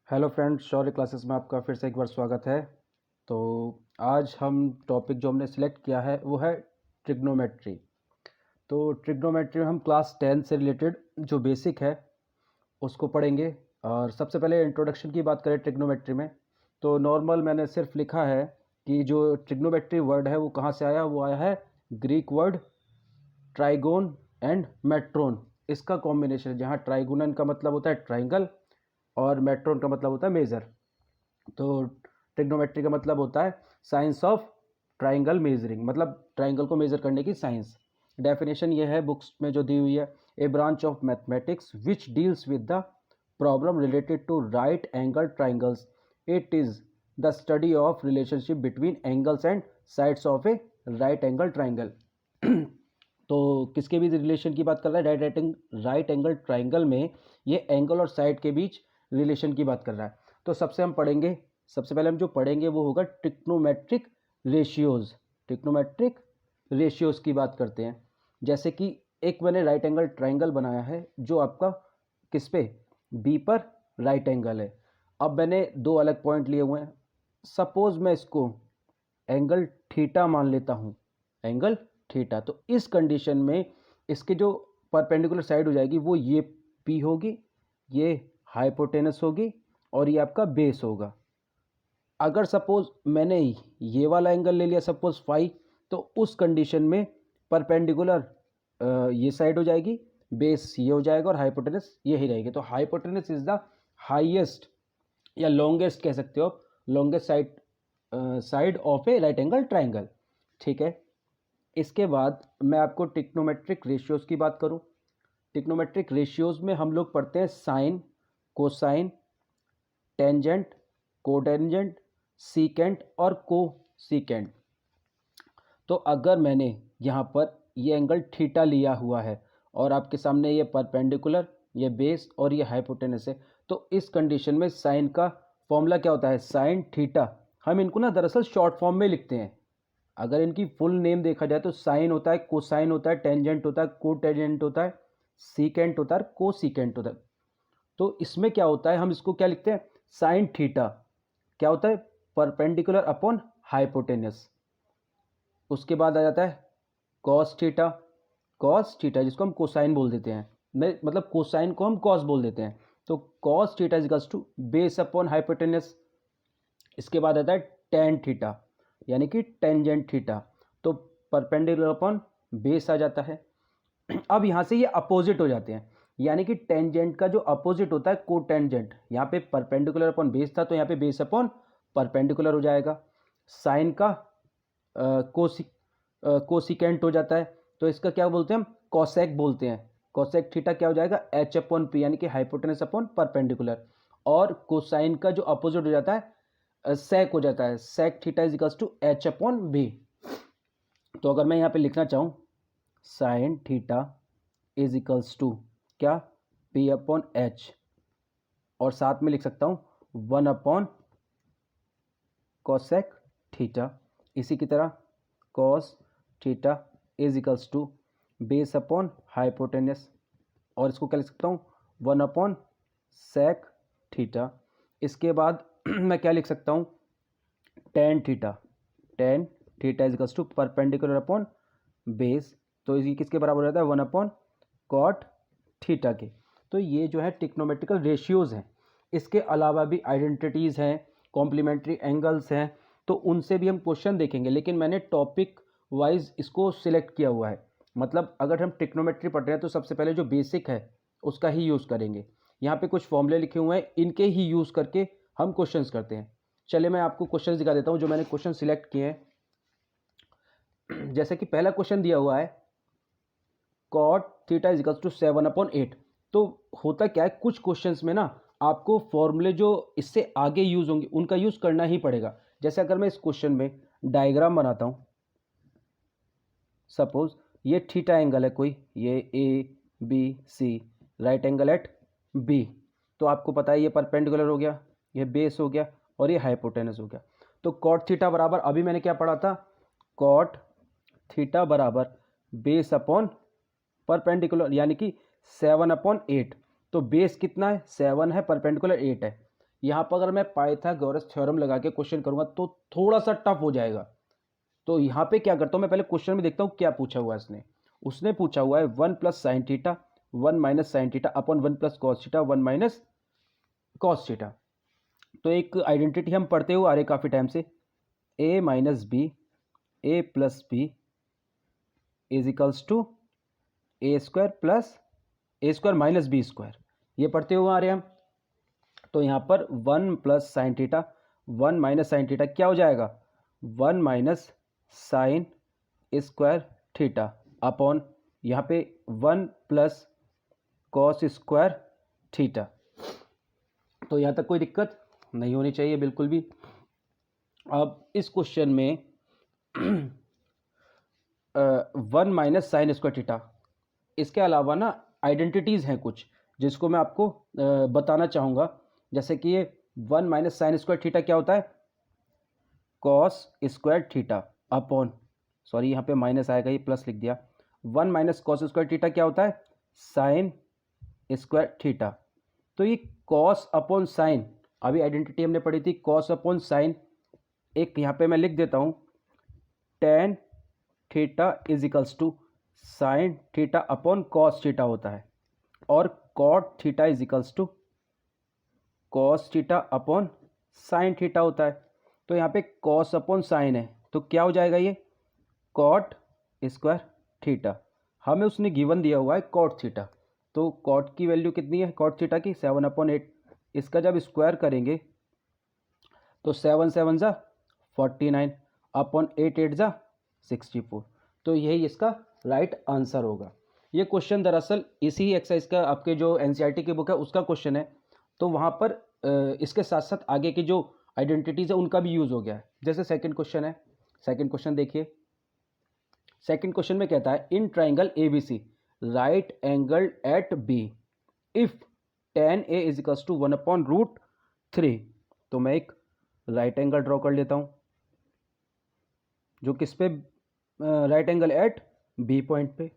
Hello friends, शौर्य classes में आपका फिर से एक बार स्वागत है। तो आज हम टॉपिक जो हमने सिलेक्ट किया है वो है ट्रिग्नोमेट्री। तो ट्रिग्नोमेट्री में हम क्लास 10 से रिलेटेड जो बेसिक है उसको पढ़ेंगे। और सबसे पहले इंट्रोडक्शन की बात करें ट्रिग्नोमेट्री में, तो नॉर्मल मैंने सिर्फ लिखा है कि जो ट्रिग्नोमेट्री वर्ड है वो कहाँ से आया। वो आया है Greek word trigon and matron, इसका कॉम्बिनेशन है, जहाँ ट्राइगोनन का मतलब होता है ट्राइंगल और मेट्रोन का मतलब होता है मेज़र। तो ट्रिग्नोमेट्री का मतलब होता है साइंस ऑफ ट्राइंगल मेजरिंग, मतलब ट्राइंगल को मेजर करने की साइंस। डेफिनेशन ये है बुक्स में जो दी हुई है, a branch of mathematics which deals with the problem related to right angle triangles. It is the study of relationship between angles and sides of a right angle triangle. तो किसके बीच relation की बात कर रहा है? राइट एंगल ट्राइंगल में ये angle और साइड के बीच रिलेशन की बात कर रहा है। तो सबसे पहले हम जो पढ़ेंगे वो होगा ट्रिग्नोमेट्रिक रेशियोज। ट्रिग्नोमेट्रिक रेशियोज की बात करते हैं। जैसे कि एक मैंने राइट एंगल ट्राइंगल बनाया है जो आपका किस पे, बी पर राइट एंगल है। अब मैंने दो अलग पॉइंट लिए हुए हैं। सपोज मैं इसको एंगल थीटा मान लेता हूँ, एंगल थीटा। तो इस कंडीशन में इसके जो परपेंडिकुलर साइड हो जाएगी वो ये पी होगी, ये हाइपोटेनस होगी और ये आपका बेस होगा। अगर सपोज मैंने ये वाला एंगल ले लिया सपोज फाई, तो उस कंडीशन में परपेंडिकुलर ये साइड हो जाएगी, बेस ये हो जाएगा और हाइपोटेनस ये ही रहेगी। तो हाइपोटेनस इज द हाईएस्ट या लॉन्गेस्ट कह सकते हो, longest side of a right angle triangle. ठीक है। इसके बाद मैं आपको ट्रिग्नोमेट्रिक रेशियोज की बात करूं। ट्रिग्नोमेट्रिक रेशियोज में हम लोग पढ़ते हैं sine, cosine, tangent, cotangent, secant और कोसीकेंट। तो अगर मैंने यहाँ पर ये एंगल थीटा लिया हुआ है और आपके सामने ये परपेंडिकुलर, ये बेस और ये हाइपोटेनस है, तो इस कंडीशन में साइन का फॉर्मूला क्या होता है? Sine theta. हम इनको ना दरअसल शॉर्ट फॉर्म में लिखते हैं। अगर इनकी फुल नेम देखा जाए तो साइन होता है, कोसाइन होता है, टेंजेंट होता है, कोटेंजेंट होता है, सीकेंट होता है, कोसीकेंट होता है। तो इसमें क्या होता है, हम इसको क्या लिखते हैं? साइन थीटा क्या होता है? Perpendicular upon hypotenuse. उसके बाद आ जाता है कॉस थीटा। कॉस थीटा जिसको हम कोसाइन बोल देते हैं, नहीं मतलब कोसाइन को हम कॉस बोल देते हैं। तो cos theta is to base upon hypotenuse. इसके बाद आता है टेन थीटा यानी कि टेंजेंट थीटा। तो परपेंडिकुलर अपॉन बेस आ जाता है। अब यहाँ से ये अपोजिट हो जाते हैं, यानी कि टेंजेंट का जो अपोजिट होता है कोटेंजेंट। यहाँ पे परपेंडिकुलर अपॉन बेस था तो यहाँ पे बेस अपॉन परपेंडिकुलर हो जाएगा। साइन का कोसिकेंट हो जाता है, तो इसका क्या बोलते हैं? हम कॉसेक बोलते हैं। कॉसेक थीटा क्या हो जाएगा? एच अपॉन पी यानी कि हाइपोटेनस अपॉन परपेंडिकुलर। और कोसाइन का जो अपोजिट हो जाता है सेक हो जाता है। Sec theta is equals to H upon B. तो अगर मैं यहाँ पे लिखना चाहूँ sine theta is equals to क्या? पी अपॉन एच, और साथ में लिख सकता हूँ 1 अपॉन कॉसेक थीटा। इसी की तरह cos theta is equals to base upon hypotenuse, और इसको क्या लिख सकता हूँ? 1 अपॉन सेक थीटा। इसके बाद मैं क्या लिख सकता हूँ? Tan theta. Tan theta is equals to perpendicular upon base, तो ये किसके बराबर हो जाता है? 1 अपॉन कॉट थीटा के। तो ये जो है ट्रिग्नोमेट्रिकल रेशियोज हैं। इसके अलावा भी आइडेंटिटीज़ हैं, कॉम्प्लीमेंट्री एंगल्स हैं, तो उनसे भी हम क्वेश्चन देखेंगे। लेकिन मैंने टॉपिक वाइज इसको सिलेक्ट किया हुआ है। मतलब अगर हम ट्रिग्नोमेट्री पढ़ रहे हैं तो सबसे पहले जो बेसिक है उसका ही यूज़ करेंगे। यहाँ पे कुछ फॉर्मूले लिखे हुए हैं, इनके ही यूज़ करके हम क्वेश्चंस करते हैं। चलिए मैं आपको क्वेश्चंस दिखा देता हूँ जो मैंने क्वेश्चन सिलेक्ट किए हैं। जैसे कि पहला क्वेश्चन दिया हुआ है cot theta is equals to 7 upon 8। तो होता क्या है, कुछ क्वेश्चंस में ना आपको फॉर्मूले जो इससे आगे यूज होंगे उनका यूज करना ही पड़ेगा। जैसे अगर मैं इस क्वेश्चन में डायग्राम बनाता हूं, सपोज ये थीटा एंगल है कोई, ये A B C, right angle at B. तो आपको पता है ये परपेंडिकुलर हो गया, ये बेस हो गया और ये हाइपोटेनस हो गया। तो कॉट थीटा बराबर, अभी मैंने क्या पढ़ा था? कॉट थीटा बराबर बेस अपॉन परपेंडिकुलर यानी कि 7 अपॉन 8। तो बेस कितना है? 7 है, परपेंडिकुलर 8 है। यहाँ पर अगर मैं पाइथागोरस थ्योरम लगा के क्वेश्चन करूँगा तो थोड़ा सा टफ हो जाएगा। तो यहाँ पे क्या करता हूँ, मैं पहले क्वेश्चन में देखता हूँ क्या पूछा हुआ है इसने। उसने पूछा हुआ है 1 plus sine theta 1 minus sign theta upon 1 plus cos theta 1 minus cos theta. तो एक आइडेंटिटी हम पढ़ते हुए आ रहे काफ़ी टाइम से, a minus B A plus B is equals to A square plus A square minus B square, ये पढ़ते हुए आ रहे हैं हम। तो यहाँ पर 1 plus sine theta 1 minus sine theta क्या हो जाएगा, 1 minus sign square theta upon यहाँ पे 1 प्लस कॉस स्क्वायर थीटा। तो यहाँ तक कोई दिक्कत नहीं होनी चाहिए बिल्कुल भी। अब इस क्वेश्चन में 1 माइनस साइन स्क्वायर थीटा, इसके अलावा ना आइडेंटिटीज़ हैं कुछ जिसको मैं आपको बताना चाहूँगा। जैसे कि ये 1 माइनस साइन स्क्वायर थीटा क्या होता है, cos square theta upon, sorry यहाँ पे माइनस आएगा, ये प्लस लिख दिया। 1 माइनस कॉस स्क्वायर थीटा क्या होता है, साइन स्क्वायर थीटा। तो ये कॉस अपॉन साइन, अभी आइडेंटिटी हमने पढ़ी थी कॉस अपॉन साइन, एक यहाँ पे मैं लिख देता हूँ, tan theta is equals to sine theta upon cos theta होता है, और cot theta is equals to cos theta upon sine theta होता है। तो यहाँ पे कॉस अपॉन साइन है तो क्या हो जाएगा, ये कॉट स्क्वायर थीटा। हमें उसने गिवन दिया हुआ है कॉट थीटा, तो कॉट की वैल्यू कितनी है कॉट थीटा की, 7/8। इसका जब स्क्वायर करेंगे तो 7 7 जा 49 अपॉन 8 8 जा 64। तो यही इसका राइट आंसर होगा। ये क्वेश्चन दरअसल इसी एक्सरसाइज का, आपके जो एनसीईआरटी की बुक है उसका क्वेश्चन है। तो वहाँ पर इसके साथ साथ आगे की जो आइडेंटिटीज़ है उनका भी यूज़ हो गया है। जैसे सेकंड क्वेश्चन है, सेकंड क्वेश्चन देखिए। सेकंड क्वेश्चन में कहता है in triangle ABC right angle at B if tan A is equals to 1/√3। तो मैं एक राइट एंगल ड्रॉ कर लेता हूँ जो किस पे, right angle at B point पे।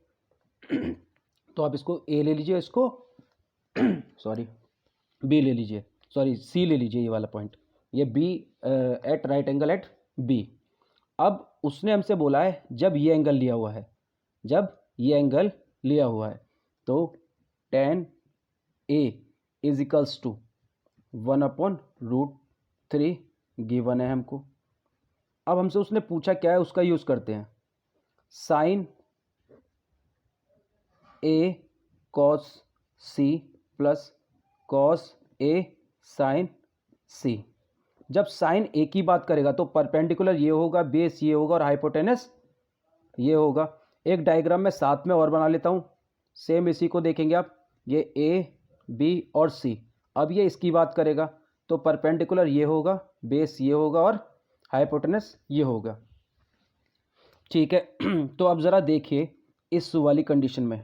तो आप इसको A ले लीजिए, इसको सॉरी B ले लीजिए, सॉरी C ले लीजिए, ये वाला पॉइंट, ये B at right angle at B। अब उसने हमसे बोला है जब ये एंगल लिया हुआ है, जब ये एंगल लिया हुआ है तो tan A is equals to 1/√3 गिवन है हमको। अब हमसे उसने पूछा क्या है, उसका यूज़ करते हैं, sine A cos C plus cos A sine C। जब साइन A की बात करेगा तो परपेंडिकुलर ये होगा, बेस ये होगा और हाइपोटेनस ये होगा। एक डायग्राम में साथ में और बना लेता हूँ, सेम इसी को देखेंगे आप, ये A B और C। अब ये इसकी बात करेगा तो परपेंडिकुलर ये होगा, बेस ये होगा और हाइपोटेनस ये होगा। ठीक है। तो अब ज़रा देखिए इस वाली कंडीशन में,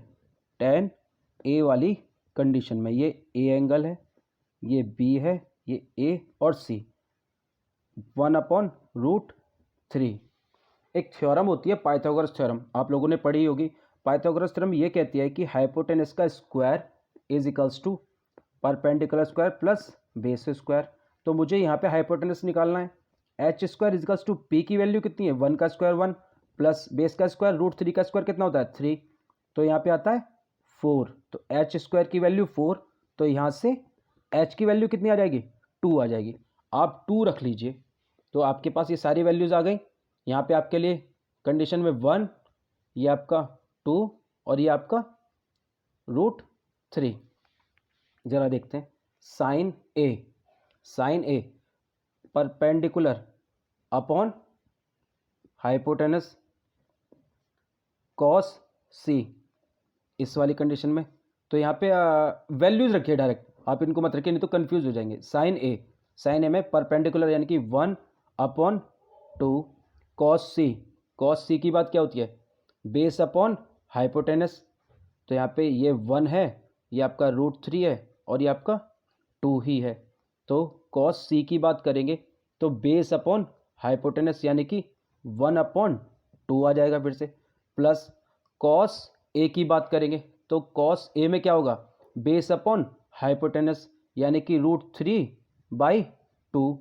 tan A वाली कंडीशन में ये A एंगल है, ये B है, ये A और C, 1/√3। एक थ्योरम होती है पाइथागोरस थ्योरम, आप लोगों ने पढ़ी होगी। पाइथागोरस थ्योरम ये कहती है कि हाइपोटेनस का square is equals to perpendicular square plus base square. तो मुझे यहाँ पे हाइपोटेनस निकालना है, H square is equals to P की वैल्यू कितनी है, 1 का स्क्वायर 1 प्लस बेस का स्क्वायर √3 का स्क्वायर कितना होता है 3, तो यहाँ पे आता है 4। तो एच स्क्वायर की वैल्यू 4, तो यहाँ से एच की वैल्यू कितनी आ जाएगी 2 आ जाएगी। आप 2 रख लीजिए तो आपके पास ये सारी वैल्यूज़ आ गई। यहाँ पे आपके लिए कंडीशन में 1, ये आपका 2 और ये आपका √3। ज़रा देखते हैं, sine A perpendicular upon hypotenuse cos C इस वाली कंडीशन में। तो यहाँ पे वैल्यूज़ रखिए डायरेक्ट, आप इनको मत रखिए नहीं तो कंफ्यूज हो जाएंगे। साइन ए में परपेंडिकुलर यानी कि 1/2 कॉस C की बात क्या होती है, बेस अपॉन हाइपोटेनस। तो यहाँ पे ये 1 है, ये आपका √3 है और ये आपका 2 ही है। तो कॉस C की बात करेंगे तो बेस अपॉन हाइपोटेनस यानी कि 1/2 आ जाएगा फिर से, प्लस कॉस A की बात करेंगे तो कॉस A में क्या होगा, बेस अपॉन हाइपोटेनस यानी कि √3 बाई 2।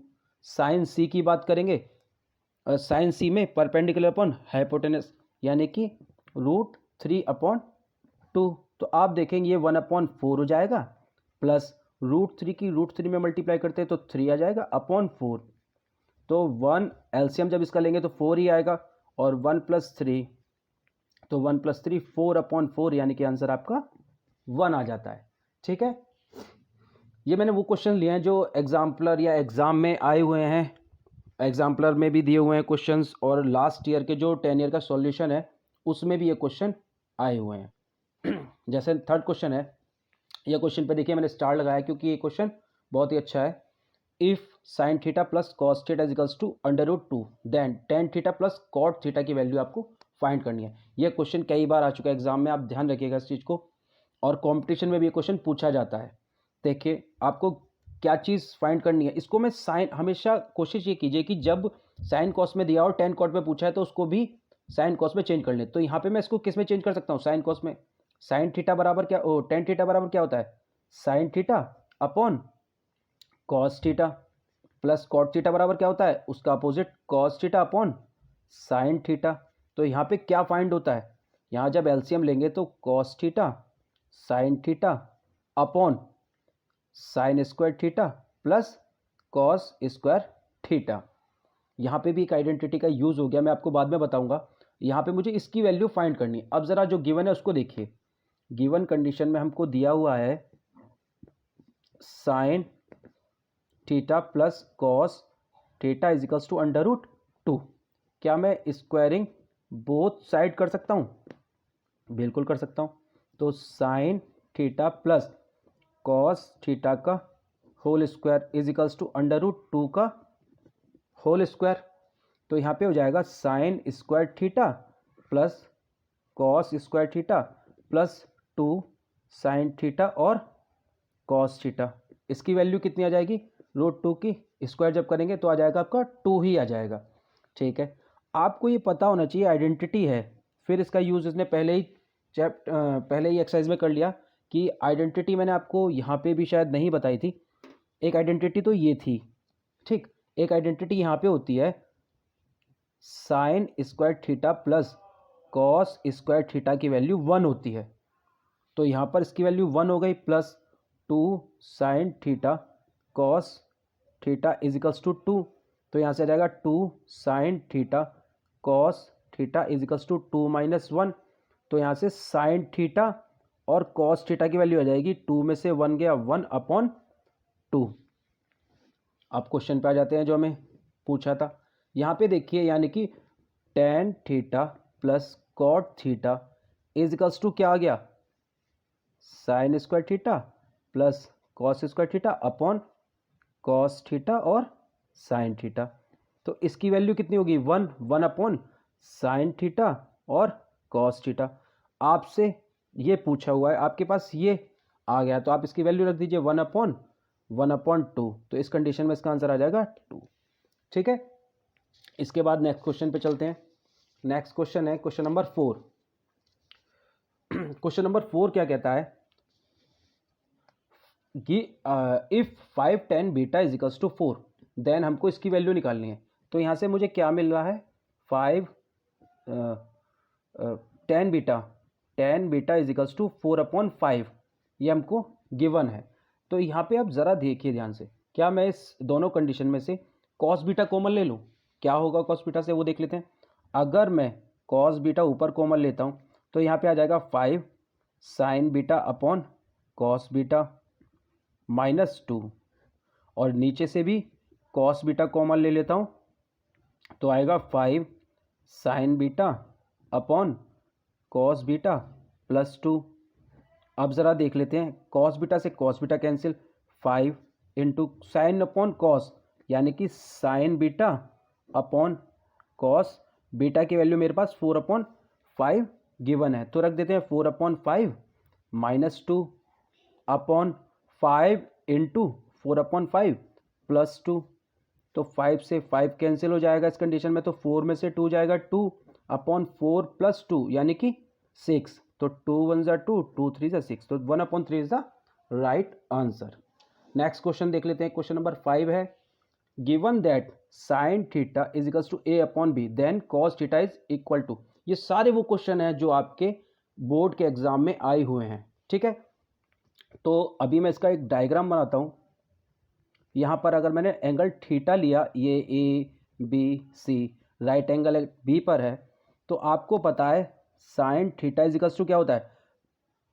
साइन सी की बात करेंगे, साइन सी में परपेंडिकुलर अपॉन हाइपोटेनस यानी कि √3/2। तो आप देखेंगे ये 1/4 हो जाएगा, प्लस √3 की √3 में मल्टीप्लाई करते हैं तो 3 आ जाएगा अपॉन 4। तो 1 एलसीएम जब इसका लेंगे तो 4 ही आएगा, और 1 + 3 तो 1 + 3 4/4 यानी कि आंसर आपका 1 आ जाता है। ठीक है, ये मैंने वो क्वेश्चन लिए हैं जो एग्जाम्पलर या एग्ज़ाम में आए हुए हैं, एग्जाम्पलर में भी दिए हुए हैं क्वेश्चंस, और लास्ट ईयर के जो 10 ईयर का सॉल्यूशन है उसमें भी ये क्वेश्चन आए हुए हैं। जैसे थर्ड क्वेश्चन है, यह क्वेश्चन पे देखिए मैंने स्टार लगाया क्योंकि ये क्वेश्चन बहुत ही अच्छा है। If sine theta plus cos theta equals to √2 then tan theta plus cot theta की वैल्यू आपको फाइंड करनी है। यह क्वेश्चन कई बार आ चुका है एग्जाम में, आप ध्यान रखिएगा इस चीज़ को, और कॉम्पिटिशन में भी ये क्वेश्चन पूछा जाता है। देखिए आपको क्या चीज़ फाइंड करनी है, इसको मैं साइन, हमेशा कोशिश ये कीजिए कि जब साइन कॉस में दिया और टेन कॉट में पूछा है तो उसको भी साइन कॉस में चेंज कर लें। तो यहाँ पे मैं इसको किस में चेंज कर सकता हूँ, साइन कॉस में। साइन थीटा बराबर क्या, टेन थीटा बराबर क्या होता है, sine theta upon cos theta, plus cot theta बराबर क्या होता है, उसका opposite cos theta upon sine theta. तो यहाँ पे क्या फाइंड होता है, यहाँ जब एलसीएम लेंगे तो cos theta sine theta upon sign square theta plus cos square theta. यहाँ पे भी एक आइडेंटिटी का यूज़ हो गया, मैं आपको बाद में बताऊंगा। यहाँ पे मुझे इसकी वैल्यू फाइंड करनी है। अब ज़रा जो गिवन है उसको देखिए, गिवन कंडीशन में हमको दिया हुआ है sine theta plus cos theta equals to √2। क्या मैं स्क्वायरिंग बोथ साइड कर सकता हूँ, बिल्कुल कर सकता हूँ। तो sign theta plus cos theta का होल स्क्वायर इजिकल्स टू √2 का होल स्क्वायर। तो यहाँ पे हो जाएगा sign square theta plus cos square theta plus 2 sine theta और कॉस थीटा। इसकी वैल्यू कितनी आ जाएगी, √2 की स्क्वायर जब करेंगे तो आ जाएगा आपका 2 ही आ जाएगा। ठीक है, आपको ये पता होना चाहिए आइडेंटिटी है, फिर इसका यूज़ इसने पहले ही पहले ही एक्सरसाइज में कर लिया कि आइडेंटिटी मैंने आपको यहाँ पे भी शायद नहीं बताई थी। एक आइडेंटिटी तो ये थी, ठीक, एक आइडेंटिटी यहाँ पे होती है sign square theta plus cos square theta की वैल्यू 1 होती है। तो यहाँ पर इसकी वैल्यू 1 हो गई, plus 2 sine theta cos theta equals to 2। तो यहाँ से आ जाएगा 2 sine theta cos theta equals to 2 - 1। तो यहाँ से साइन थीटा और कॉस थीटा की वैल्यू आ जाएगी, 2 में से 1 गया 1/2। अब क्वेश्चन पे आ जाते हैं जो हमें पूछा था। यहाँ पे देखिए यानी कि tan theta plus cot theta equals to क्या आ गया, sine square theta plus cos square theta upon cos theta और साइन थीटा। तो इसकी वैल्यू कितनी होगी, 1 साइन थीटा और कॉस थीटा। आपसे ये पूछा हुआ है, आपके पास ये आ गया तो आप इसकी वैल्यू रख दीजिए 1/2। तो इस कंडीशन में इसका आंसर आ जाएगा 2। ठीक है, इसके बाद नेक्स्ट क्वेश्चन पे चलते हैं। नेक्स्ट क्वेश्चन है क्वेश्चन नंबर 4। क्वेश्चन नंबर 4 क्या कहता है कि if 5 10 beta equals to 4 then हमको इसकी वैल्यू निकालनी है। तो यहाँ से मुझे क्या मिल रहा है, 5 10 बीटा इजिकल्स टू 4/5, ये हमको गिवन है। तो यहाँ पे आप ज़रा देखिए ध्यान से, क्या मैं इस दोनों कंडीशन में से कॉस बीटा कॉमन ले लूँ, क्या होगा कॉस बीटा से वो देख लेते हैं। अगर मैं कॉस बीटा ऊपर कॉमन लेता हूँ तो यहाँ पे आ जाएगा 5 sign beta upon cos beta -2, और नीचे से भी कॉस बीटा कॉमन ले लेता हूँ तो आएगा 5 sign beta upon cos beta +2। अब ज़रा देख लेते हैं, कॉस बीटा से cos beta cancel, 5 into sine upon cos यानी कि sign beta upon cos beta की वैल्यू मेरे पास 4/5 गिवन है, तो रख देते हैं 4/5 -2 अपॉन 5 इंटू 4/5 +2। तो 5 से 5 कैंसिल हो जाएगा इस कंडीशन में, तो 4 में से 2 जाएगा 2/4 + 2 यानी कि 6। तो 2 1 = 2, 2 3 = 6, तो 1/3 is the right answer. Next question देख लेते हैं, क्वेश्चन नंबर 5 है, given that sine theta is equals to A upon B then cos theta is equal to. ये सारे वो क्वेश्चन हैं जो आपके बोर्ड के एग्जाम में आए हुए हैं, ठीक है। तो अभी मैं इसका एक डायग्राम बनाता हूँ। यहाँ पर अगर मैंने एंगल थीटा लिया, ये A B C, right angle B पर है, तो आपको पता है sine theta is equals to क्या होता है,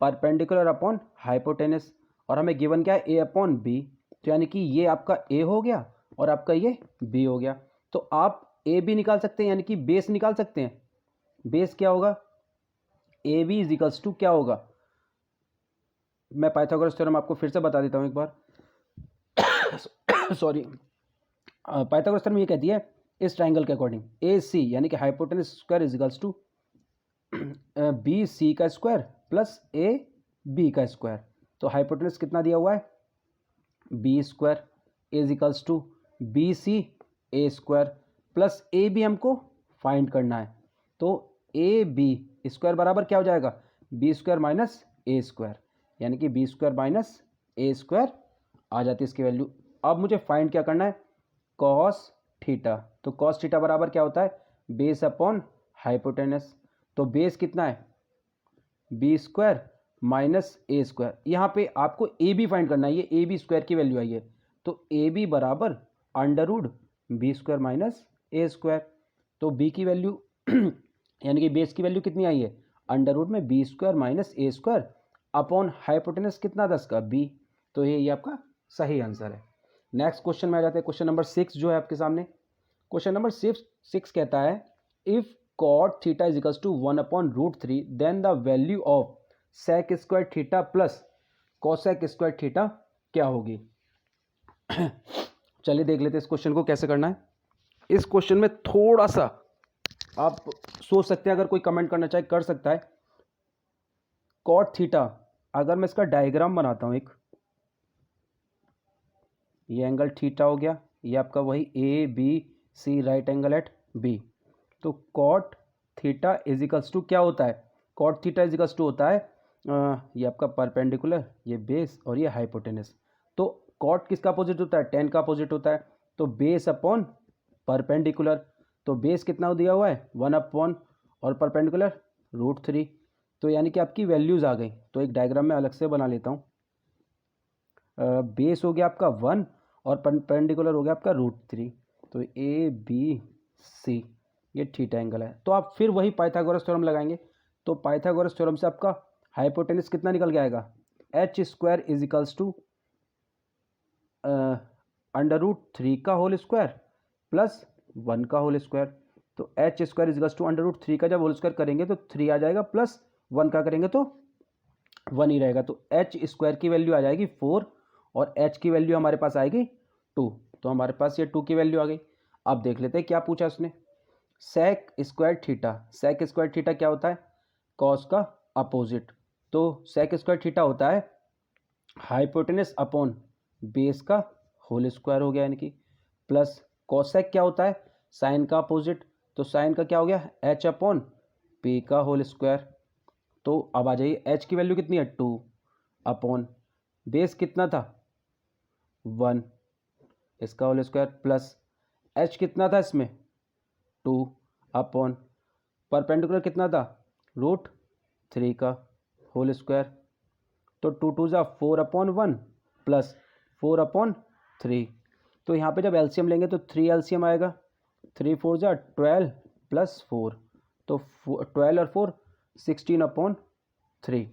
परपेंडिकुलर अपॉन हाइपोटेनस, और हमें गिवन क्या है, ए अपॉन बी। तो यानी कि ये आपका ए हो गया और आपका ये बी हो गया। तो आप ए बी निकाल सकते हैं, यानी कि बेस निकाल सकते हैं। बेस क्या होगा, A B is equals to क्या होगा, मैं पाइथागोरस थ्योरम आपको फिर से बता देता हूँ एक बार। सॉरी, पाइथागोरस थ्योरम ये कहती है इस ट्राइंगल के अकॉर्डिंग ए सी यानी कि hypotenuse square is equals to B C का स्क्वायर प्लस ए बी का स्क्वायर। तो हाइपोटेनस कितना दिया हुआ है, B square is equals to B C A square plus A B हमको फाइंड करना है। तो ए बी स्क्वायर बराबर क्या हो जाएगा, B square minus A square, यानी कि B square minus A square आ जाती है इसकी वैल्यू। अब मुझे फाइंड क्या करना है, कॉस थीटा। तो कॉस थीटा बराबर क्या होता है, बेस अपॉन हाइपोटेनस। तो बेस कितना है, B square minus A square. यहाँ पे आपको ए बी फाइंड करना है, ये ए बी स्क्वायर की वैल्यू आई है। तो ए बी बराबर under root B square minus A square. तो बी की वैल्यू यानी कि बेस की वैल्यू कितनी आई है, अंडर रूट में B square minus A square upon hypotenuse कितना 10 का बी। तो ये आपका सही आंसर है। नेक्स्ट क्वेश्चन में आ जाते हैं, क्वेश्चन नंबर 6 जो है आपके सामने। क्वेश्चन नंबर 6 कहता है if cot theta is equals to 1 upon root 3 then the value of sec square theta plus cosec square theta क्या होगी। चलिए देख लेते हैं इस क्वेश्चन को कैसे करना है। इस क्वेश्चन में थोड़ा सा आप सोच सकते हैं, अगर कोई कमेंट करना चाहे कर सकता है। cot थीटा, अगर मैं इसका डायग्राम बनाता हूं, एक ये एंगल थीटा हो गया, ये आपका वही A B C right angle at B. तो cot theta is equals to क्या होता है, cot theta is equals to होता है ये आपका परपेंडिकुलर, ये बेस और ये हाइपोटेनस। तो कॉट किसका अपोजिट होता है, टेन का अपोजिट होता है। तो बेस अपॉन परपेंडिकुलर, तो बेस कितना दिया हुआ है 1 अपॉन और परपेंडिकुलर रूट 3। तो यानी कि आपकी वैल्यूज़ आ गई। तो एक डायग्राम में अलग से बना लेता हूँ। बेस हो गया आपका 1 और परपेंडिकुलर हो गया आपका रूट 3। तो ए बी सी ये थीटा एंगल है। तो आप फिर वही पाइथागोरस थ्योरम लगाएंगे। तो पाइथागोरस थ्योरम से आपका हाइपोटेनस कितना निकल के आएगा, H square is equals to under root 3 का होल स्क्वायर प्लस 1 का होल स्क्वायर। तो H square is equals to under root 3 का जब होल स्क्वायर करेंगे तो 3 आ जाएगा, प्लस 1 का करेंगे तो 1 ही रहेगा। तो एच स्क्वायर की वैल्यू आ जाएगी 4 और एच की वैल्यू हमारे पास आएगी 2। तो हमारे पास ये 2 की वैल्यू आ गई। अब देख लेते हैं क्या पूछा उसने, sec square theta. Sec square theta क्या होता है, कॉस का अपोजिट। तो सेक स्क्वायर थीटा होता है हाइपोटेनस अपॉन बेस का होल स्क्वायर हो गया, यानी कि प्लस कॉसेक क्या होता है, साइन का अपोजिट। तो साइन का क्या हो गया, एच अपॉन पी का होल स्क्वायर। तो अब आ जाइए, एच की वैल्यू कितनी है 2 अपॉन बेस कितना था 1 इसका होल स्क्वायर प्लस एच कितना था इसमें 2 अपॉन परपेंडिकुलर कितना था रूट 3 का होल स्क्वायर। तो 2 2 जा 4 अपॉन 1 प्लस 4 अपॉन 3। तो यहाँ पे जब एलसीएम लेंगे तो 3 एलसीएम आएगा, 3 4 जा 12 प्लस 4। तो 12 और 4 16 अपॉन 3।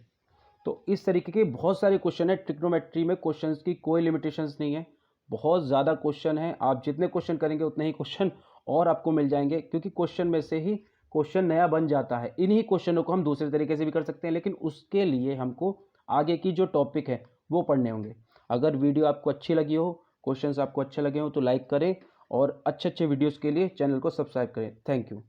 तो इस तरीके के बहुत सारे क्वेश्चन है ट्रिग्नोमेट्री में। क्वेश्चंस की कोई लिमिटेशंस नहीं है, बहुत ज़्यादा क्वेश्चन है। आप जितने क्वेश्चन करेंगे उतने ही क्वेश्चन और आपको मिल जाएंगे, क्योंकि क्वेश्चन में से ही क्वेश्चन नया बन जाता है। इन्हीं क्वेश्चनों को हम दूसरे तरीके से भी कर सकते हैं, लेकिन उसके लिए हमको आगे की जो टॉपिक है वो पढ़ने होंगे। अगर वीडियो आपको अच्छी लगी हो, क्वेश्चंस आपको अच्छे लगे हो तो लाइक करें और अच्छे अच्छे वीडियोज़ के लिए चैनल को सब्सक्राइब करें। Thank you.